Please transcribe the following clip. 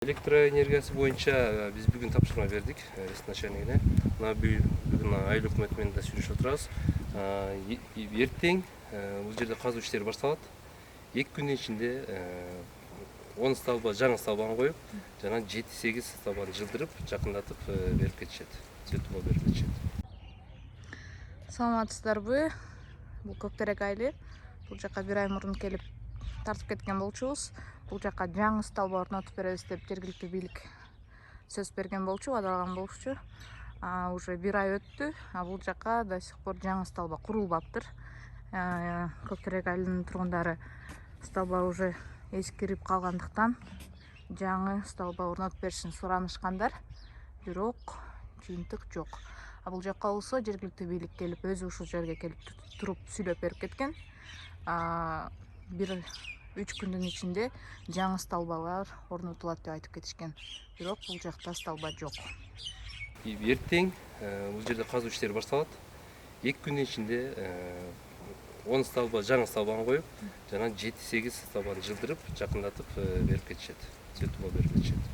Электроэнергиясы боюнча биз бүгүн тапшырма бердик начальнигине. Мына бүгүн айыл өкмөтү менен да сүйлөшүп отурабыз. Эртең бул жерде казуу иштери башталат. 2 күндүн ичинде 10 столба, жаңы столбаны коюп, жана 7-8 столбаны жылдырып, жакындатып берип кетишет. Светлоо берип кетишет. Саламатсыздарбы? Бул Көктерек айылы. Бул жака бир ай мурун келип тартып кеткен болчубуз. Бул жака жаңы столба орнотуп беребиз деп жергиликтүү бийлик сөз берген болчу, убадалаган болчу. Уже бир ай өттү. Бул жака до сих пор жаңы столба курулбаптыр. Көктерек айылынын тургундары столба уже эскирип калгандыктан жаңы столба орнотуп беришин суранышкандар. Бирок жыйынтык жок. Бул жакка болсо жергиликтүү бийлик келип өзү ушул жерге келип туруп сүйлөп берип кеткен. 1-3 күндүн ичинде жаңы столбалар орнотулат деп айтып кетишкен. Бирок бул жакта столба жок. Эртең бул жерде казуу иштери башталат. 2 күндүн ичинде 10 столба, жаңы столбаны коюп, жана 7-8 столбаны жылдырып, жакындатып берип кетишет. Светлоо берип кетишет.